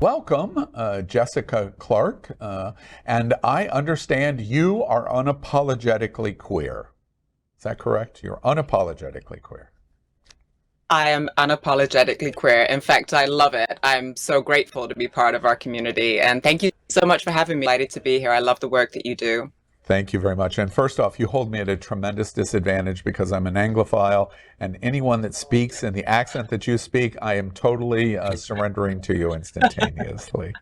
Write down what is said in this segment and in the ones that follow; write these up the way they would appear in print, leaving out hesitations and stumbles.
Welcome, Jessica Clark, and I understand you are unapologetically queer. Is that correct? You're unapologetically queer. I am unapologetically queer. In fact, I love it. I'm so grateful to be part of our community. And thank you so much for having me. Delighted to be here. I love the work that you do. Thank you very much. And first off, you hold me at a tremendous disadvantage because I'm an Anglophile, and anyone that speaks in the accent that you speak, I am totally surrendering to you instantaneously.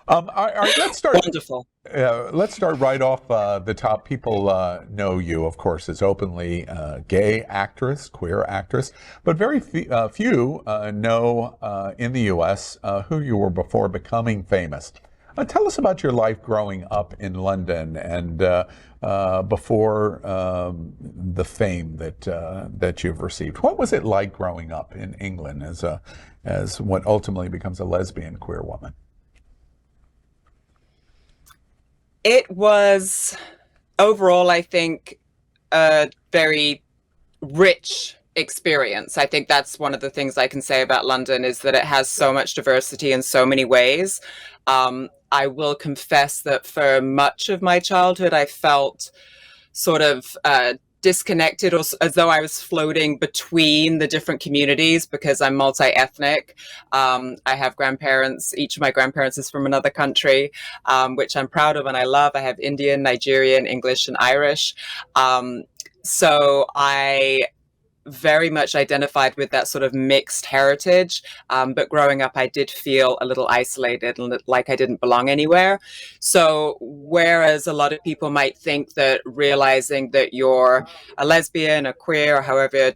Let's start. Wonderful. Let's start right off the top. People know you, of course, as openly gay actress, queer actress, but very few know in the U.S. Who you were before becoming famous. Tell us about your life growing up in London and before the fame that you've received. What was it like growing up in England as what ultimately becomes a lesbian queer woman? It was overall, I think, a very rich experience. I think that's one of the things I can say about London is that it has so much diversity in so many ways. I will confess that for much of my childhood, I felt sort of disconnected, or as though I was floating between the different communities because I'm multi-ethnic. I have grandparents. Each of my grandparents is from another country, which I'm proud of and I love. I have Indian, Nigerian, English, and Irish. So I very much identified with that sort of mixed heritage. But growing up, I did feel a little isolated and like I didn't belong anywhere. So whereas a lot of people might think that realizing that you're a lesbian, a queer, or however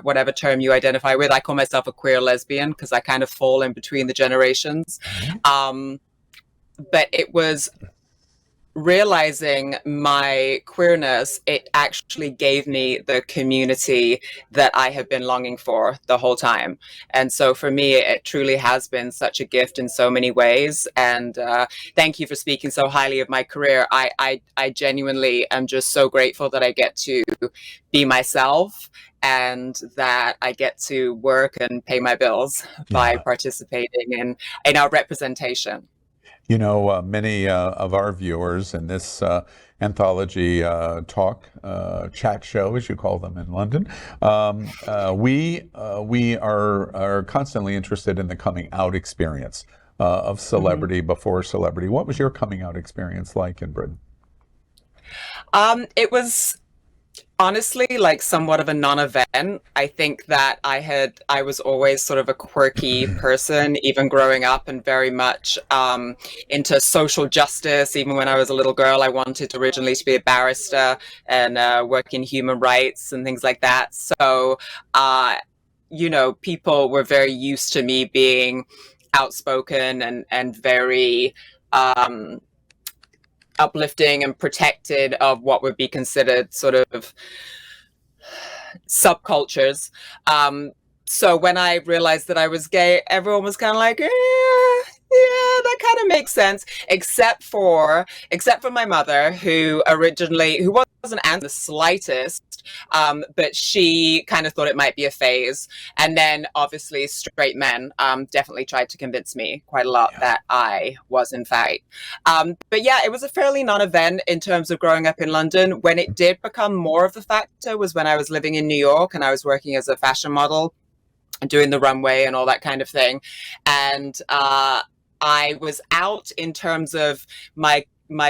whatever term you identify with, I call myself a queer lesbian because I kind of fall in between the generations. But it was realizing my queerness, it actually gave me the community that I have been longing for the whole time. And so for me, it truly has been such a gift in so many ways. And thank you for speaking so highly of my career. I genuinely am just so grateful that I get to be myself and that I get to work and pay my bills by participating in our representation. You know, many of our viewers in this anthology chat show, as you call them in London, we are constantly interested in the coming out experience of celebrity before celebrity. What was your coming out experience like in Britain? It was honestly like somewhat of a non-event. I think that I was always sort of a quirky person, even growing up, and very much into social justice. Even when I was a little girl, I wanted originally to be a barrister and work in human rights and things like that. So people were very used to me being outspoken and very uplifting and protected of what would be considered sort of subcultures. So when I realized that I was gay, everyone was kind of like, yeah, that kind of makes sense, except for my mother, who wasn't the slightest, but she kind of thought it might be a phase. And then obviously straight men definitely tried to convince me quite a lot that I was in fact. But yeah, it was a fairly non-event in terms of growing up in London. When it did become more of the factor was when I was living in New York and I was working as a fashion model and doing the runway and all that kind of thing. And I was out in terms of my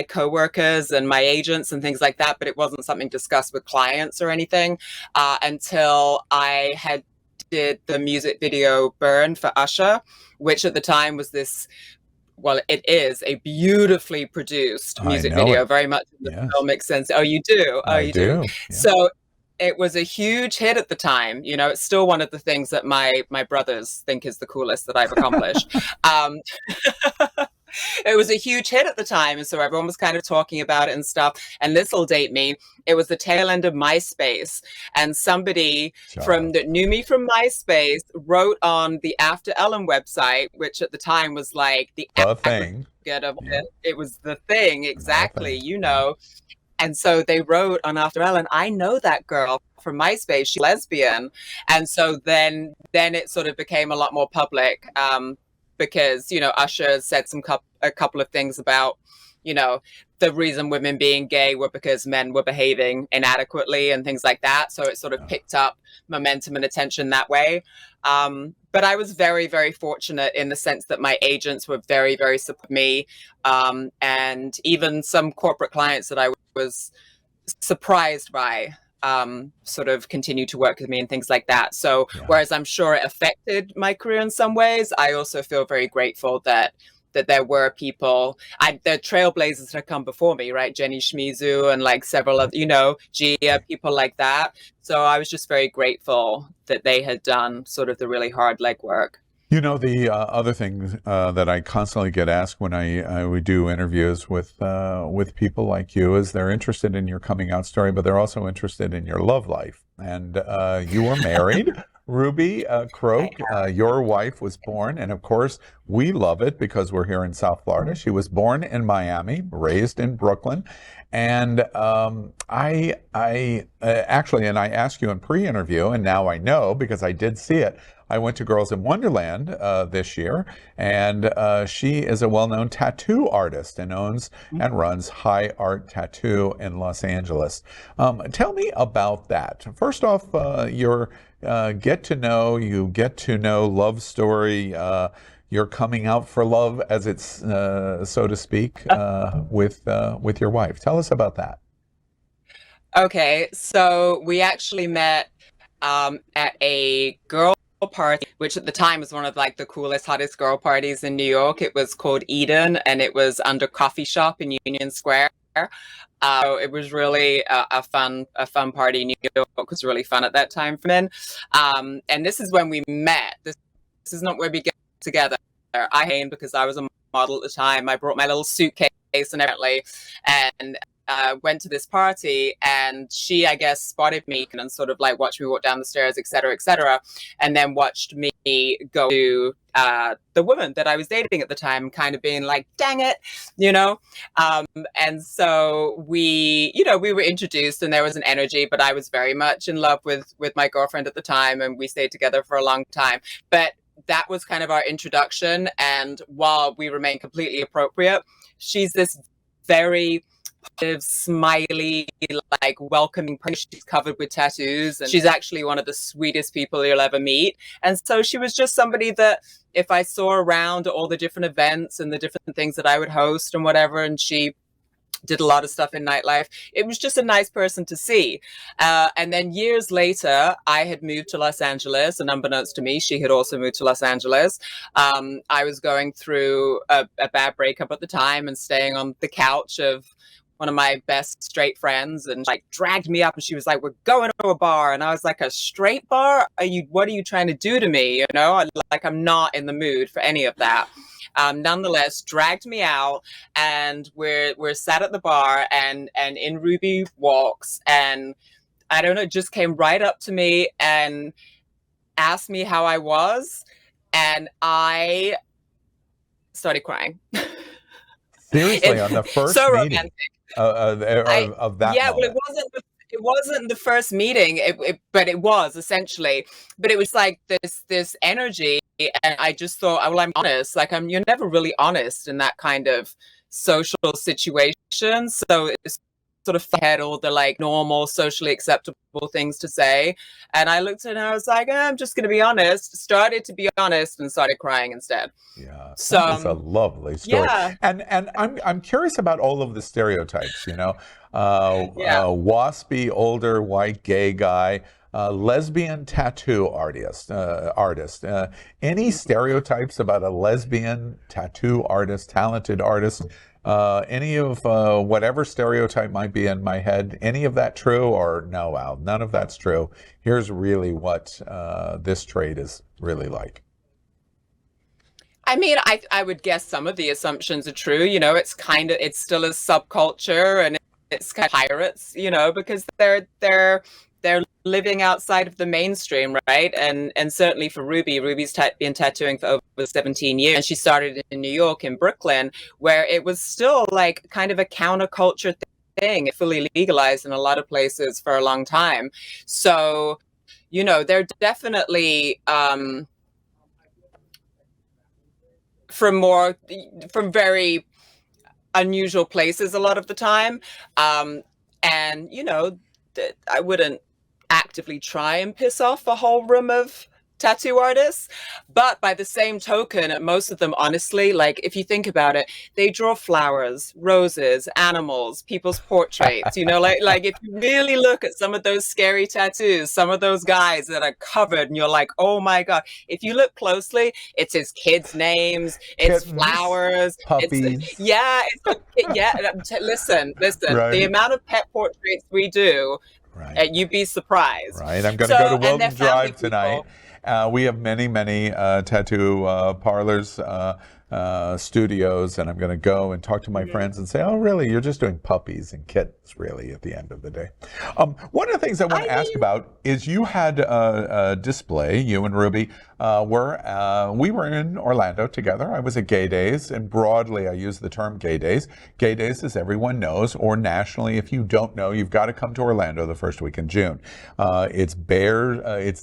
coworkers and my agents and things like that, but it wasn't something discussed with clients or anything until I had did the music video Burn for Usher, which at the time was it is a beautifully produced music video, very much in the filmic sense. Oh, you do? Oh, you do. Yeah. So it was a huge hit at the time. You know, it's still one of the things that my brothers think is the coolest that I've accomplished. It was a huge hit at the time, and so everyone was kind of talking about it and stuff. And this will date me. It was the tail end of MySpace, and somebody that knew me from MySpace wrote on the After Ellen website, which at the time was like the thing. It was the thing, exactly. You know. And so they wrote on After Ellen, I know that girl from MySpace, she's lesbian. And so then it sort of became a lot more public. because, Usher said a couple of things about, the reason women being gay were because men were behaving inadequately and things like that. So it sort of picked up momentum and attention that way. But I was very, very fortunate in the sense that my agents were very, very supportive of me. And even some corporate clients that I was surprised by sort of continue to work with me and things like that. So whereas I'm sure it affected my career in some ways, I also feel very grateful that there were people, the trailblazers that have come before me, right? Jenny Shimizu and like several other, Gia, people like that. So I was just very grateful that they had done sort of the really hard legwork. The other thing that I constantly get asked when I would do interviews with people like you is they're interested in your coming out story, but they're also interested in your love life. And you were married. Ruby Croak, your wife, was born, and of course we love it because we're here in South Florida. She was born in Miami, raised in Brooklyn, and I actually, and I asked you in pre-interview, and now I know because I did see it. I went to Girls in Wonderland this year, and she is a well-known tattoo artist and owns and runs High Art Tattoo in Los Angeles. Tell me about that. First off, your get to know love story, your coming out for love, as it's so to speak, with your wife. Tell us about that. Okay, so we actually met at a girl party, which at the time was one of like the coolest, hottest girl parties in New York. It was called Eden, and it was under coffee shop in Union Square. It was really a fun party. New York was really fun at that time for men. And this is when we met. This is not where we get together. I came because I was a model at the time. I brought my little suitcase and everything, and went to this party, and she, I guess, spotted me and sort of like watched me walk down the stairs, et cetera, and then watched me go to the woman that I was dating at the time, kind of being like, dang it, and so we were introduced, and there was an energy, but I was very much in love with my girlfriend at the time, and we stayed together for a long time. But that was kind of our introduction, and while we remain completely appropriate, she's this very smiley, like welcoming person. She's covered with tattoos, and she's actually one of the sweetest people you'll ever meet. And so she was just somebody that if I saw around all the different events and the different things that I would host and whatever, and she did a lot of stuff in nightlife, it was just a nice person to see. And then years later, I had moved to Los Angeles, and unbeknownst to me, she had also moved to Los Angeles. I was going through a bad breakup at the time and staying on the couch of one of my best straight friends, and like dragged me up, and she was like, we're going to a bar. And I was like, a straight bar? What are you trying to do to me? I'm not in the mood for any of that. Nonetheless, dragged me out, and we're sat at the bar, and in Ruby walks, and I don't know, just came right up to me and asked me how I was, and I started crying. Seriously, on the first so meeting romantic. of that yeah, moment. well, it wasn't the first meeting, but it was essentially. But it was like this energy, and I just thought, well, I'm honest. Like you're never really honest in that kind of social situation. So it's sort of had all the like normal, socially acceptable things to say, and I looked at her and I was like, I'm just going to be honest. Started to be honest and started crying instead. Yeah, So that's a lovely story. yeah. And I'm curious about all of the stereotypes. Waspy, older, white, gay guy, lesbian tattoo artist. Any stereotypes about a lesbian tattoo artist, talented artist? Any of whatever stereotype might be in my head, any of that true, or no, Al, none of that's true? Here's really what this trade is really like. I mean, I would guess some of the assumptions are true. It's still a subculture, and it's kind of pirates, because they're living outside of the mainstream, right? And certainly for Ruby's been tattooing for over 17 years, and she started in New York, in Brooklyn, where it was still like kind of a counterculture thing. It fully legalized in a lot of places for a long time. So, they're definitely from very unusual places a lot of the time. And I wouldn't actively try and piss off a whole room of tattoo artists, but by the same token, most of them, honestly, like if you think about it, they draw flowers, roses, animals, people's portraits. Like if you really look at some of those scary tattoos, some of those guys that are covered, and you're like, oh my god. If you look closely, it's his kids' names, it's Kittens, flowers, puppies. Listen, Right. the amount of pet portraits we do. Right. You'd be surprised. Right. I'm going to go to And they're Wilton family Drive tonight. people. We have many tattoo parlors, studios, and I'm going to go and talk to my friends and say, oh, really? You're just doing puppies and kittens, really, at the end of the day. One of the things I want to ask about is you had a display, you and Ruby, we were in Orlando together. I was at Gay Days, and broadly I use the term Gay Days. Gay Days, as everyone knows, or nationally, if you don't know, you've got to come to Orlando the first week in June. It's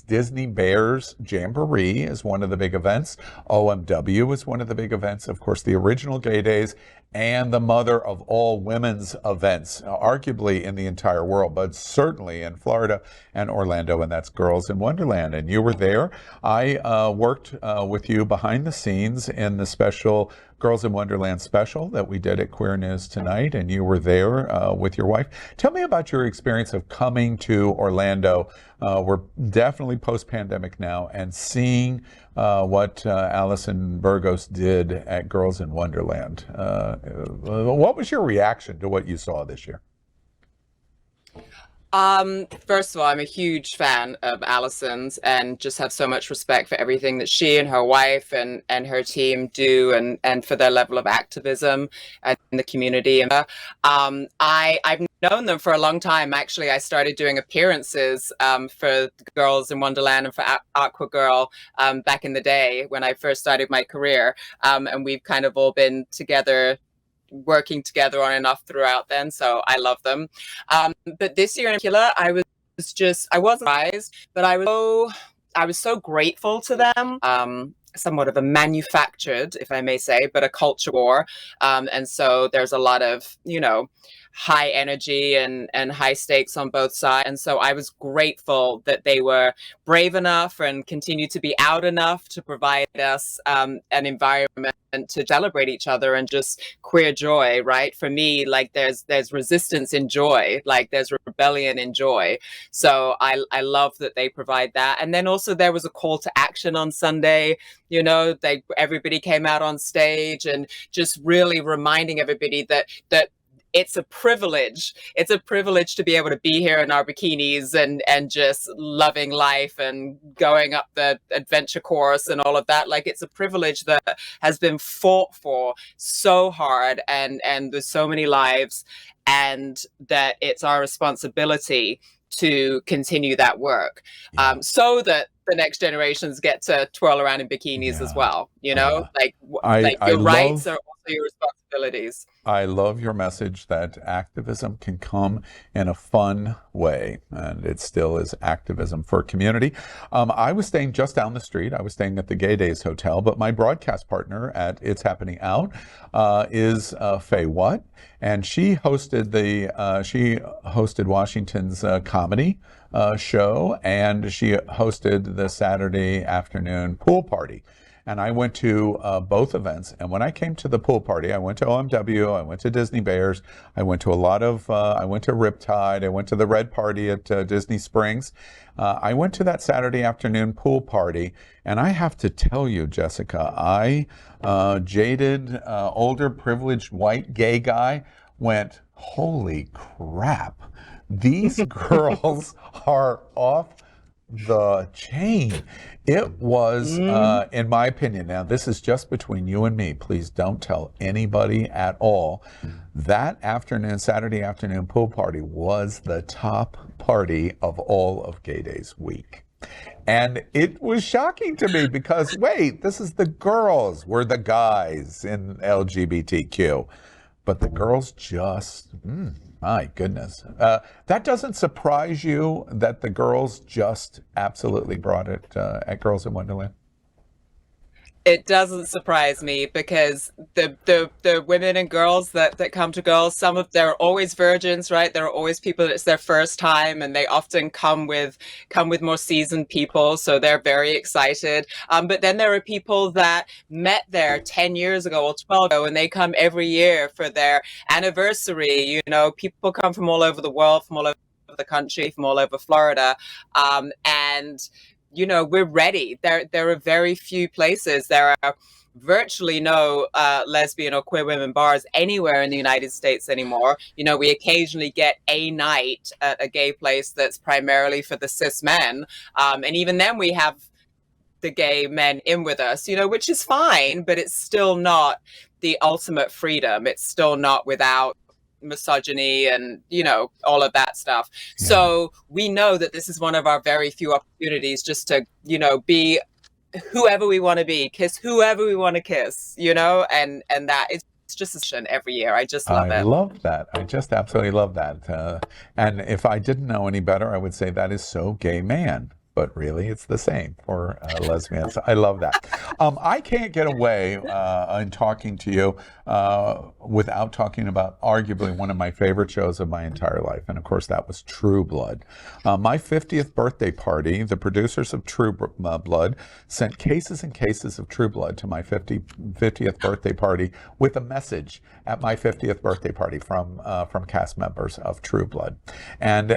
Disney Bears Jamboree is one of the big events. OMW is one of the big events. Of course, the original Gay Days, and the mother of all women's events, arguably in the entire world, but certainly in Florida and Orlando, and that's Girls in Wonderland. And you were there. I worked with you behind the scenes in the special Girls in Wonderland special that we did at Queerness Tonight, and you were there with your wife. Tell me about your experience of coming to Orlando. We're definitely post-pandemic now, and seeing what Alison Burgos did at Girls in Wonderland. What was your reaction to what you saw this year? First of all, I'm a huge fan of Alison's and just have so much respect for everything that she and her wife and her team do, and for their level of activism in the community. I've known them for a long time. Actually, I started doing appearances for Girls in Wonderland and for Aqua Girl back in the day when I first started my career. And we've kind of all been together, working together on and off throughout then, so I love them. But this year in particular, I wasn't surprised, but I was so grateful to them. Somewhat of a manufactured, if I may say, but a culture war. And so there's a lot of, high energy and high stakes on both sides. And so I was grateful that they were brave enough and continue to be out enough to provide us an environment to celebrate each other and just queer joy, right? For me, like there's resistance in joy, like there's rebellion in joy. So I love that they provide that. And then also there was a call to action on Sunday. Everybody came out on stage and just really reminding everybody that it's a privilege. It's a privilege to be able to be here in our bikinis and just loving life and going up the adventure course and all of that. Like, it's a privilege that has been fought for so hard, and there's so many lives, and that it's our responsibility to continue that work, so that the next generations get to twirl around in bikinis as well. Your rights are also your responsibilities. I love your message that activism can come in a fun way, and it still is activism for community. I was staying just down the street. I was staying at the Gay Days Hotel, but my broadcast partner at It's Happening Out is Faye Watt, and she hosted Washington's comedy show, and she hosted the Saturday afternoon pool party. And I went to both events. And when I came to the pool party, I went to OMW, I went to Disney Bears, I went to I went to Riptide, I went to the Red Party at Disney Springs. I went to that Saturday afternoon pool party. And I have to tell you, Jessica, jaded, older, privileged, white, gay guy, went, holy crap, these girls are off the chain. It was, in my opinion, now this is just between you and me, please don't tell anybody at all, that afternoon, Saturday afternoon pool party was the top party of all of Gay Days week. And it was shocking to me because, wait, this is the girls, we're the guys in LGBTQ. But the girls just, my goodness. That doesn't surprise you that the girls just absolutely brought it at Girls in Wonderland? It doesn't surprise me because the women and girls that come to girls, some of they're always virgins, right? There are always people that it's their first time, and they often come with more seasoned people, so they're very excited. But then there are people that met there 10 years ago or 12 ago, and they come every year for their anniversary. You know, people come from all over the world, from all over the country, from all over Florida, and you know, we're ready. There are very few places. There are virtually no lesbian or queer women bars anywhere in the United States anymore. You know, we occasionally get a night at a gay place that's primarily for the cis men. And even then we have the gay men in with us, you know, which is fine, but it's still not the ultimate freedom. It's still not without misogyny and, you know, all of that stuff. Yeah. So we know that this is one of our very few opportunities just to, you know, be whoever we want to be, kiss whoever we want to kiss, you know, and that is just a every year. I just love it. I love that. I just absolutely love that. And if I didn't know any better, I would say that is so gay man. But really, it's the same for lesbians. I love that. I can't get away in talking to you without talking about arguably one of my favorite shows of my entire life. And of course, that was True Blood. My 50th birthday party, the producers of True Blood sent cases and cases of True Blood to my 50th birthday party with a message at my 50th birthday party from cast members of True Blood. And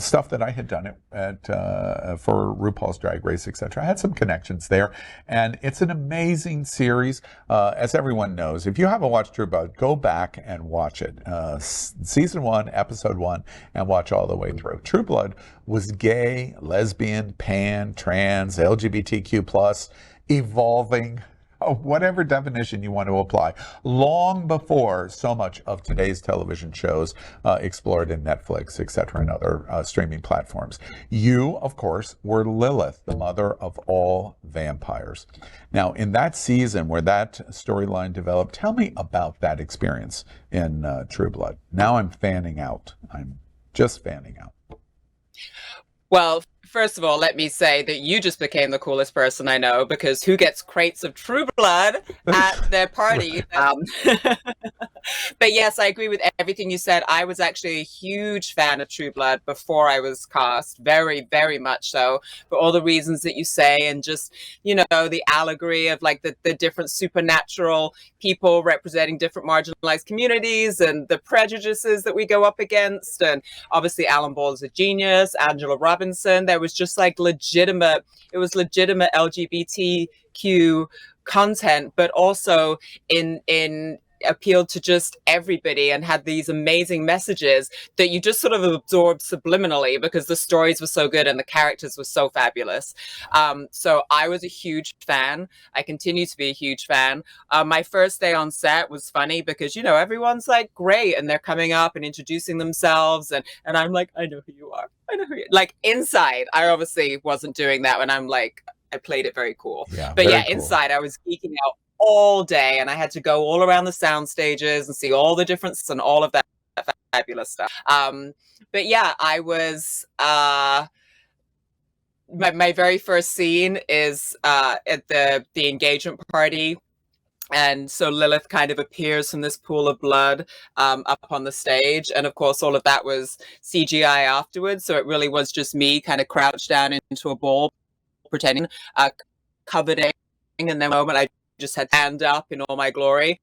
stuff that I had done for RuPaul's Drag Race, etc. I had some connections there, and it's an amazing series. As everyone knows, if you haven't watched True Blood, go back and watch it. Season 1, episode 1, and watch all the way through. True Blood was gay, lesbian, pan, trans, LGBTQ+, evolving, whatever definition you want to apply, long before so much of today's television shows explored in Netflix, etc., and other streaming platforms. You, of course, were Lilith, the mother of all vampires. Now, in that season where that storyline developed, tell me about that experience in True Blood. Now I'm fanning out. I'm just fanning out. Well, first of all, let me say that you just became the coolest person I know, because who gets crates of True Blood at their party? But yes, I agree with everything you said. I was actually a huge fan of True Blood before I was cast, very, very much so, for all the reasons that you say, and just, you know, the allegory of like the different supernatural people representing different marginalized communities and the prejudices that we go up against. And obviously Alan Ball is a genius, Angela Robinson. There was just like legitimate LGBTQ content, but also in appealed to just everybody and had these amazing messages that you just sort of absorbed subliminally because the stories were so good and the characters were so fabulous. So I was a huge fan. I continue to be a huge fan. My first day on set was funny because, you know, everyone's like great and they're coming up and introducing themselves, and I'm like, I know who you are. I know who you are. Like inside, I obviously wasn't doing that when I'm like, I played it very cool. Yeah, but yeah, cool. Inside I was geeking out all day, and I had to go all around the sound stages and see all the differences and all of that fabulous stuff. But yeah, I was my very first scene is at the engagement party. And so Lilith kind of appears from this pool of blood up on the stage. And of course, all of that was CGI afterwards. So it really was just me kind of crouched down into a ball, pretending covered in. And then the moment I just had hand up in all my glory,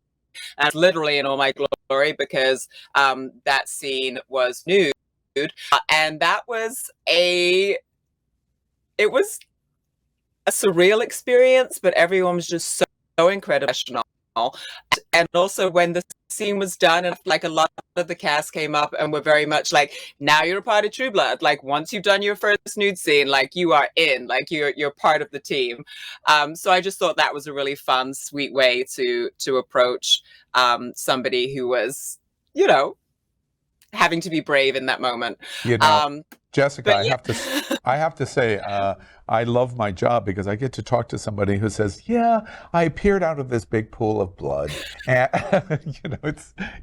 and literally in all my glory, because that scene was nude. And that was it was a surreal experience, but everyone was just so incredible. And also when the scene was done, and like a lot of the cast came up and were very much like, now you're a part of True Blood. Like once you've done your first nude scene, like you are in, like you're part of the team. So I just thought that was a really fun, sweet way to approach somebody who was, you know, having to be brave in that moment. You know, Jessica, yeah. I have to say, I love my job because I get to talk to somebody who says, yeah, I appeared out of this big pool of blood. And, you know,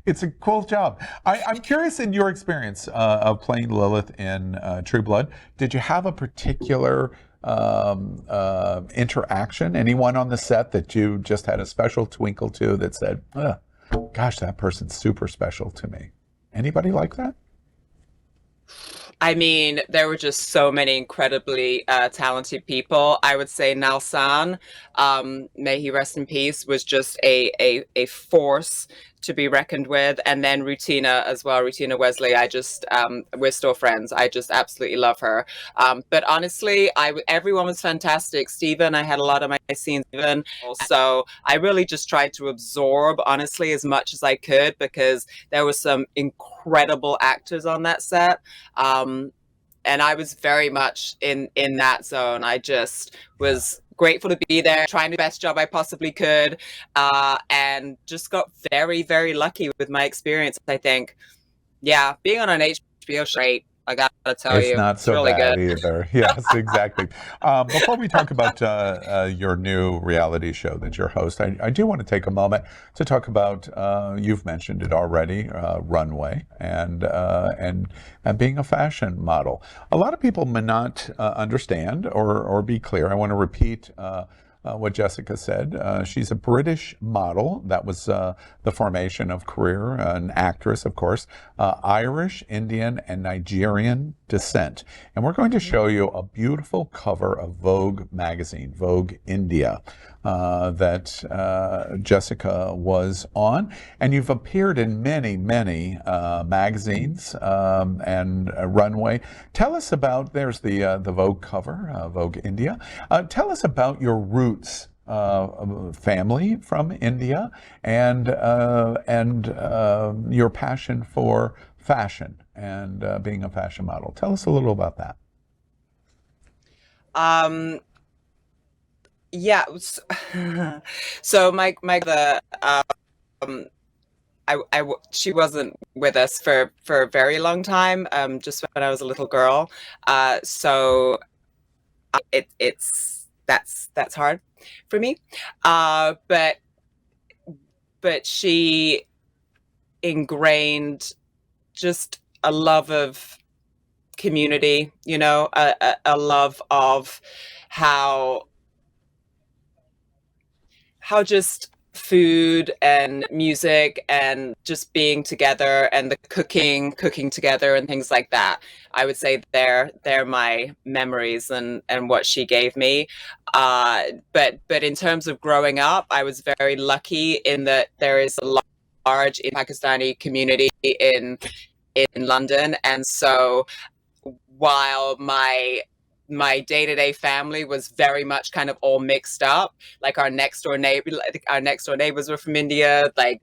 it's a cool job. I'm curious, in your experience of playing Lilith in True Blood, did you have a particular interaction? Anyone on the set that you just had a special twinkle to that said, gosh, that person's super special to me? Anybody like that? I mean, there were just so many incredibly talented people. I would say Nalsan, may he rest in peace, was just a force to be reckoned with. And then Rutina as well, Rutina Wesley. We're still friends. I just absolutely love her. But honestly, everyone was fantastic. Steven, I had a lot of my scenes even. So I really just tried to absorb, honestly, as much as I could, because there were some incredible actors on that set. And I was very much in that zone. I just was grateful to be there, trying the best job I possibly could, and just got very, very lucky with my experience, I think. Yeah, being on an HBO show, great. I gotta tell It's you, not it's so really bad good. either. Yes, exactly. Before we talk about your new reality show that you're host, I do want to take a moment to talk about, you've mentioned it already, runway and being a fashion model. A lot of people may not understand or be clear. I want to repeat what Jessica said. She's a British model. That was the formation of career, an actress, of course, Irish, Indian, and Nigerian descent. And we're going to show you a beautiful cover of Vogue magazine, Vogue India, that Jessica was on. And you've appeared in many, many magazines and runway. Tell us about, there's the Vogue cover, Vogue India. Tell us about your roots, family from India, and your passion for fashion and being a fashion model. Tell us a little about that. Yeah. So the she wasn't with us for a very long time. Just when I was a little girl. So that's hard for me. But she ingrained just a love of community, a love of how just food and music and just being together and the cooking together and things like that. I would say they're my memories and what she gave me. But in terms of growing up, I was very lucky in that there is a large Pakistani community in London, and so while my day-to-day family was very much kind of all mixed up, like our next door neighbors were from India, like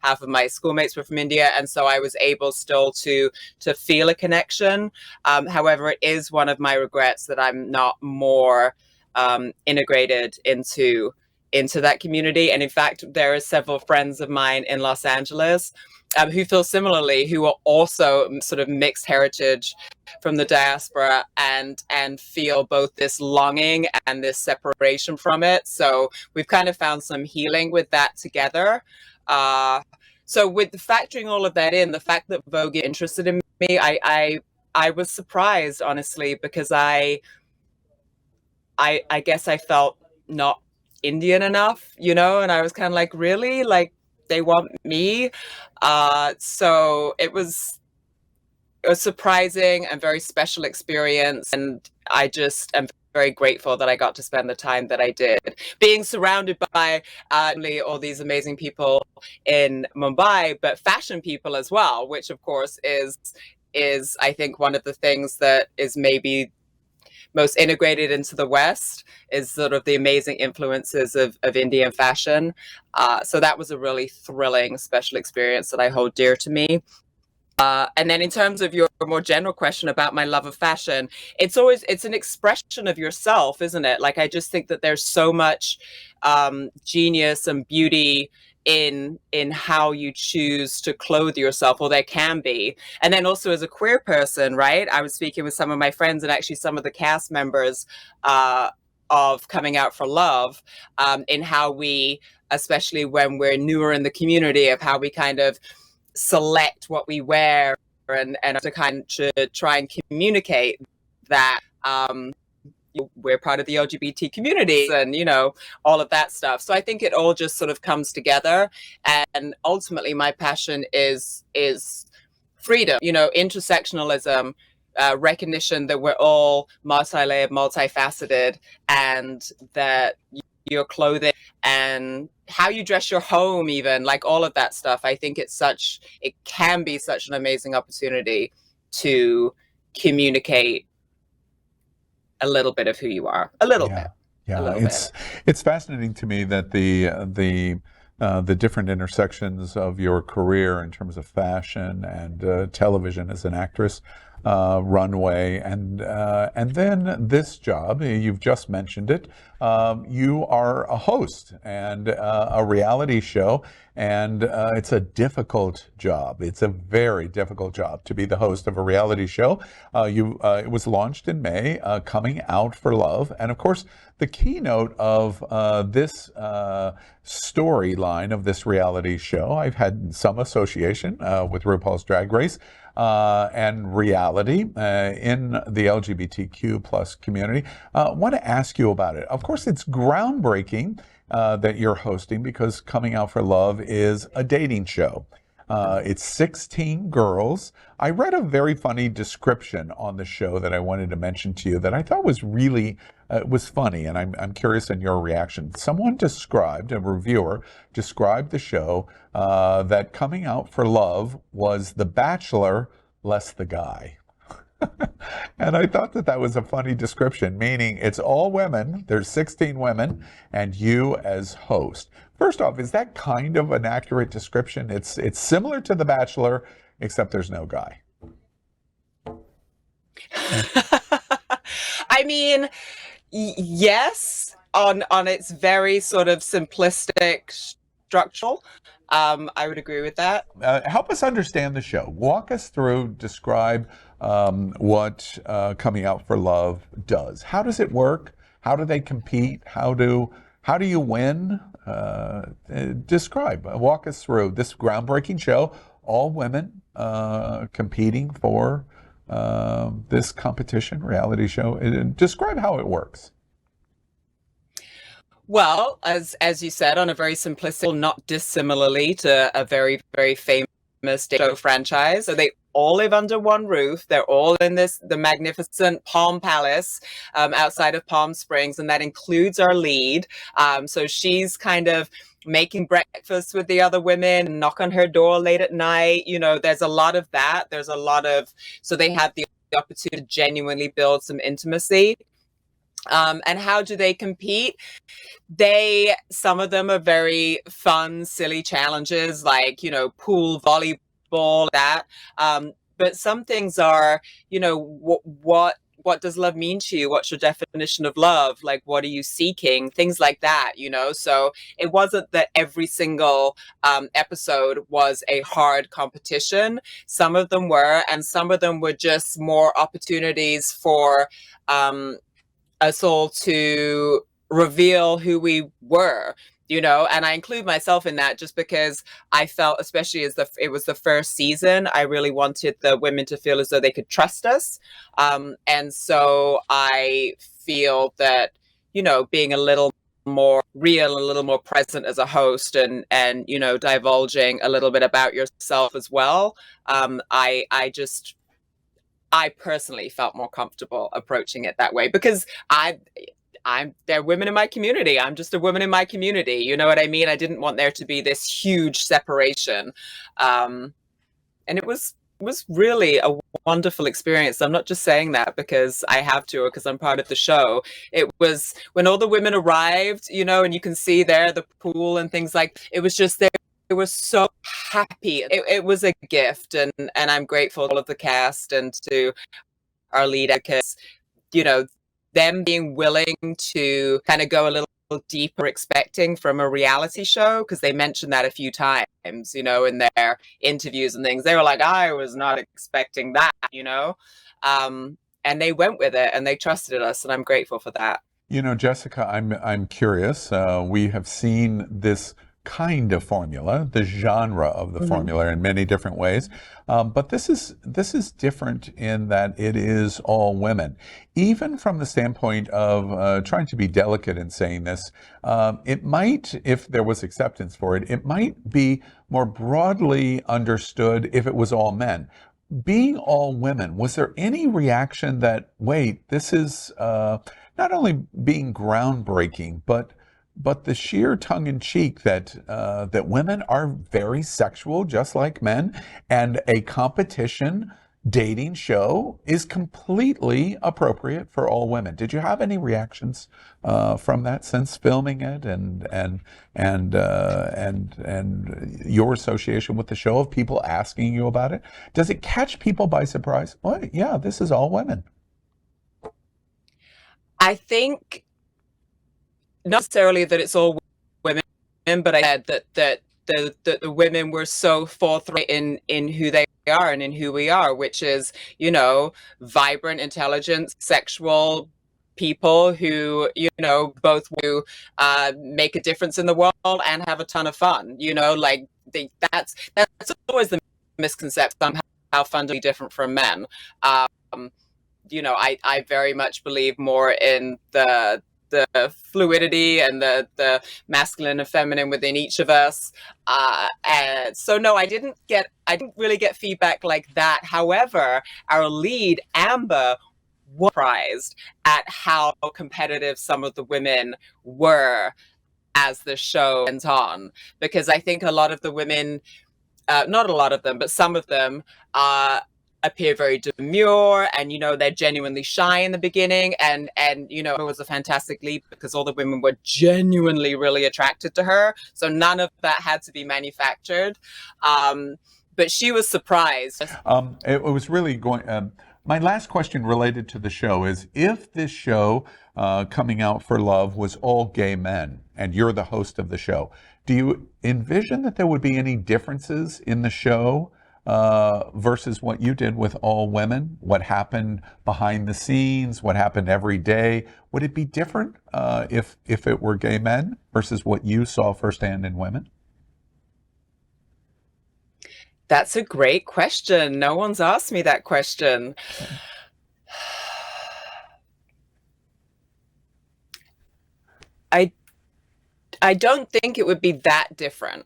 half of my schoolmates were from India, and so I was able still to feel a connection. However, it is one of my regrets that I'm not more integrated into that community. And in fact, there are several friends of mine in Los Angeles who feel similarly, who are also sort of mixed heritage from the diaspora and feel both this longing and this separation from it. So we've kind of found some healing with that together. So with factoring all of that in, the fact that Vogue is interested in me, I was surprised, honestly, because I guess I felt not Indian enough, and I was kind of like, really? Like, they want me? So it was a surprising and very special experience, and I just am very grateful that I got to spend the time that I did, being surrounded by all these amazing people in Mumbai, but fashion people as well, which of course is I think one of the things that is maybe most integrated into the West, is sort of the amazing influences of Indian fashion. So that was a really thrilling, special experience that I hold dear to me. And then in terms of your more general question about my love of fashion, it's an expression of yourself, isn't it? Like, I just think that there's so much genius and beauty in how you choose to clothe yourself, or there can be. And then also as a queer person, right? I was speaking with some of my friends and actually some of the cast members of Coming Out for Love, in how we, especially when we're newer in the community, of how we kind of select what we wear and to kind of try and communicate that we're part of the LGBT community and, all of that stuff. So I think it all just sort of comes together. And ultimately my passion is freedom, intersectionalism, recognition that we're all multi-layered, multifaceted, and that your clothing and how you dress your home, even like all of that stuff. I think it can be such an amazing opportunity to communicate a little bit of who you are, a little bit. Yeah, it's fascinating to me that the different intersections of your career in terms of fashion and television as an actress, runway, and then this job, you've just mentioned it. You are a host and a reality show, and it's a difficult job. It's a very difficult job to be the host of a reality show. It was launched in May, Coming Out for Love, and of course, the keynote of this storyline of this reality show, I've had some association with RuPaul's Drag Race and reality in the LGBTQ plus community. I want to ask you about it. Of course, it's groundbreaking that you're hosting because Coming Out for Love is a dating show. It's 16 girls. I read a very funny description on the show that I wanted to mention to you that I thought was really was funny, and I'm curious in your reaction. A reviewer described the show that Coming Out for Love was The Bachelor less the guy. And I thought that was a funny description, meaning it's all women, there's 16 women, and you as host. First off, is that kind of an accurate description? It's similar to The Bachelor, except there's no guy. I mean, yes, on its very sort of simplistic structural. I would agree with that. Help us understand the show. Walk us through, describe what Coming Out for Love does. How does it work? How do they compete? How do you win? Walk us through this groundbreaking show, all women competing for this competition reality show. Describe how it works. Well, as you said, on a very simplistic, not dissimilarly to a very, very famous show franchise. So they all live under one roof. They're all in the magnificent Palm Palace outside of Palm Springs, and that includes our lead. So she's kind of making breakfast with the other women and knock on her door late at night. There's a lot of that. So they have the opportunity to genuinely build some intimacy. And how do they compete? Some of them are very fun, silly challenges like, pool volleyball, that. But some things are, what does love mean to you? What's your definition of love? Like, what are you seeking? Things like that, So it wasn't that every single episode was a hard competition. Some of them were, and some of them were just more opportunities for us all to reveal who we were, and I include myself in that just because I felt, especially as it was the first season, I really wanted the women to feel as though they could trust us. And so I feel that, being a little more real, a little more present as a host and divulging a little bit about yourself as well. I personally felt more comfortable approaching it that way because they're women in my community. I'm just a woman in my community. You know what I mean? I didn't want there to be this huge separation. And it was really a wonderful experience. I'm not just saying that because I have to or because I'm part of the show. It was when all the women arrived, and you can see there the pool and things like, it was just there. They were so happy. It was a gift, and I'm grateful to all of the cast and to our lead because, them being willing to kind of go a little deeper expecting from a reality show, because they mentioned that a few times, in their interviews and things. They were like, I was not expecting that, and they went with it and they trusted us, and I'm grateful for that. Jessica, I'm curious. We have seen this kind of formula, the genre of the formula in many different ways. But this is different in that it is all women. Even from the standpoint of trying to be delicate in saying this, it might, if there was acceptance for it, it might be more broadly understood if it was all men. Being all women, was there any reaction that, wait, this is not only being groundbreaking, but the sheer tongue-in-cheek that that women are very sexual, just like men, and a competition dating show is completely appropriate for all women. Did you have any reactions from that since filming it, and your association with the show, of people asking you about it? Does it catch people by surprise? Well, yeah, this is all women. I think not necessarily that it's all women, but I said that the women were so forthright in who they are and in who we are, which is, you know, vibrant, intelligent, sexual people who, you know, both do make a difference in the world and have a ton of fun. You know, like that's always the misconception, somehow fundamentally different from men. You know, I very much believe more in the fluidity and the masculine and feminine within each of us. And so no, I didn't really get feedback like that. However, our lead, Amber, was surprised at how competitive some of the women were as the show went on, because I think a lot of the women, not a lot of them, but some of them appear very demure, and you know, they're genuinely shy in the beginning, and you know, it was a fantastic lead because all the women were genuinely really attracted to her, so none of that had to be manufactured. But she was surprised. It was really going. My last question related to the show is, if this show, Coming Out for Love, was all gay men, and you're the host of the show, do you envision that there would be any differences in the show versus what you did with all women? What happened behind the scenes? What happened every day? Would it be different if it were gay men versus what you saw firsthand in women? That's a great question. No one's asked me that question. I don't think it would be that different.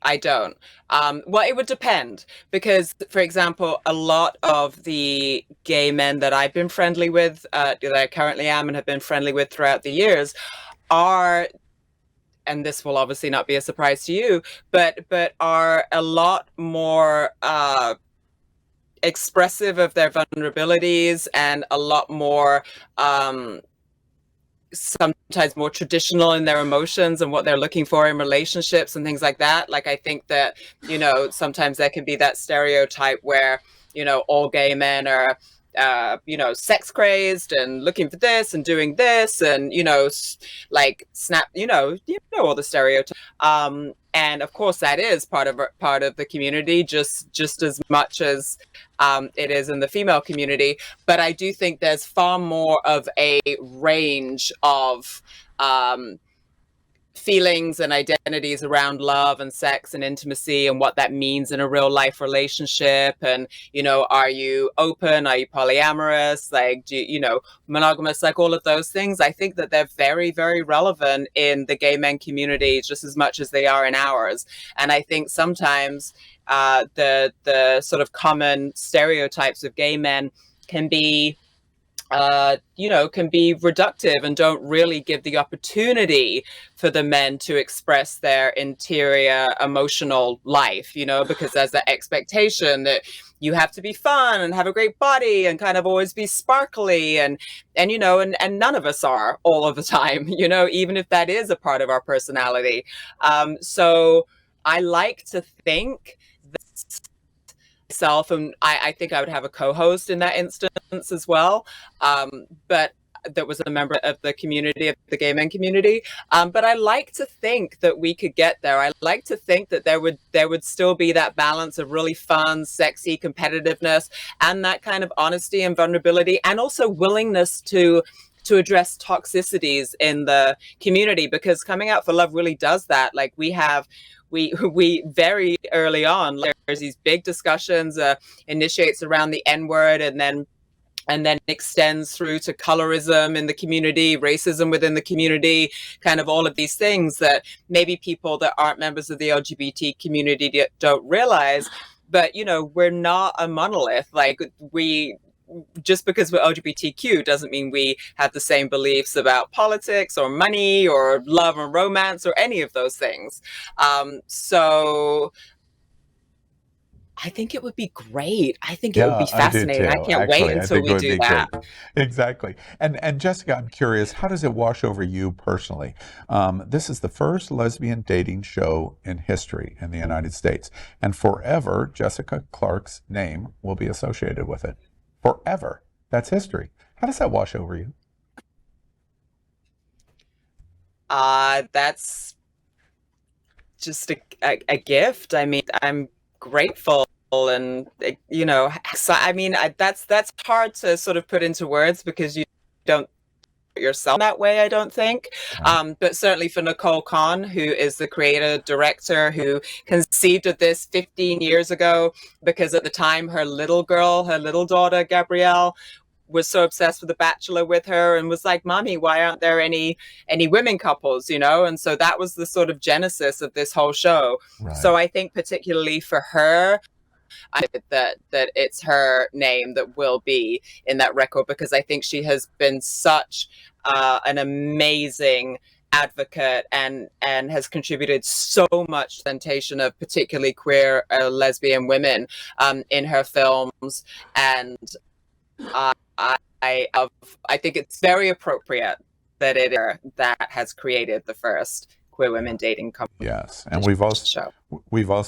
I don't. Well, it would depend, because, for example, a lot of the gay men that I've been friendly with, that I currently am and have been friendly with throughout the years, are, and this will obviously not be a surprise to you, but are a lot more expressive of their vulnerabilities, and a lot more sometimes more traditional in their emotions and what they're looking for in relationships and things like that. Like, I think that, you know, sometimes there can be that stereotype where, you know, all gay men are you know, sex crazed and looking for this and doing this, and, you know, like snap, you know all the stereotypes. And of course that is part of the community, just as much as it is in the female community. But I do think there's far more of a range of feelings and identities around love and sex and intimacy and what that means in a real life relationship. And, you know, are you open? Are you polyamorous? Like, do you know, monogamous? Like, all of those things. I think that they're very, very relevant in the gay men community just as much as they are in ours. And I think sometimes the sort of common stereotypes of gay men can be you know, can be reductive and don't really give the opportunity for the men to express their interior emotional life, you know, because there's the expectation that you have to be fun and have a great body and kind of always be sparkly, and you know, and none of us are all of the time, you know, even if that is a part of our personality. So I like to think that myself, and I think I would have a co-host in that instance as well, but that was a member of the community, of the gay men community. But I like to think that we could get there. I like to think that there would still be that balance of really fun, sexy competitiveness, and that kind of honesty and vulnerability, and also willingness to to address toxicities in the community, because coming out for love really does that. Like we very early on, there's these big discussions, initiates around the N-word, and then extends through to colorism in the community, racism within the community, kind of all of these things that maybe people that aren't members of the LGBT community don't realize. But, we're not a monolith. Like, just because we're LGBTQ doesn't mean we have the same beliefs about politics or money or love and romance or any of those things. So I think it would be great. I think it would Yeah, be I do fascinating. I too. can't wait Actually, I until think it we would do be that. great. Exactly. And Jessica, I'm curious, how does it wash over you personally? This is the first lesbian dating show in history in the United States, and forever, Jessica Clarke's name will be associated with it. Forever. That's history. How does that wash over you? That's just a gift. I mean, I'm grateful, and I mean, that's hard to sort of put into words because you don't yourself that way, I don't think. Right. But certainly for Nicole Kahn, who is the creator director who conceived of this 15 years ago, because at the time her little daughter Gabrielle, was so obsessed with The Bachelor with her and was like, "Mommy, why aren't there any women couples?" And so that was the sort of genesis of this whole show. Right. So I think particularly for her, that it's her name that will be in that record, because I think she has been such an amazing advocate and has contributed so much representation of particularly queer lesbian women in her films, and I think it's very appropriate that that has created the first queer women dating company. Yes, and we've also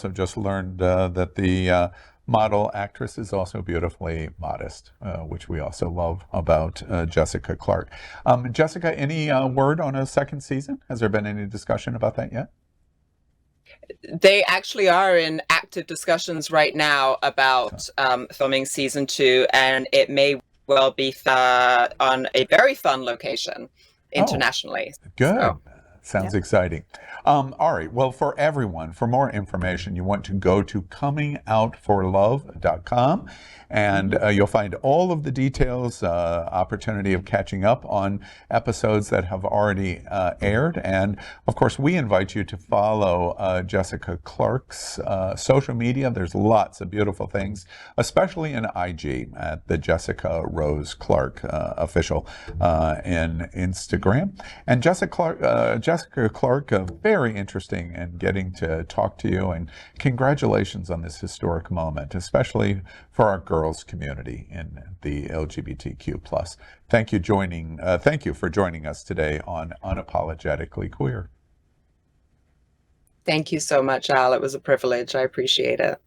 just learned that the model actress is also beautifully modest, which we also love about Jessica Clarke. Jessica, any word on a second season? Has there been any discussion about that yet? They actually are in active discussions right now about filming season 2, and it may well be on a very fun location internationally. Good. So, Sounds exciting. All right. Well, for everyone, for more information, you want to go to comingoutforlove.com, and you'll find all of the details, opportunity of catching up on episodes that have already aired. And of course, we invite you to follow Jessica Clarke's social media. There's lots of beautiful things, especially in IG at the Jessica Rose Clarke official in Instagram. And Jessica Clarke, very interesting in getting to talk to you, and congratulations on this historic moment, especially for our girls community in the LGBTQ plus. Thank you for joining us today on Unapologetically Queer. Thank you so much, Al. It was a privilege. I appreciate it.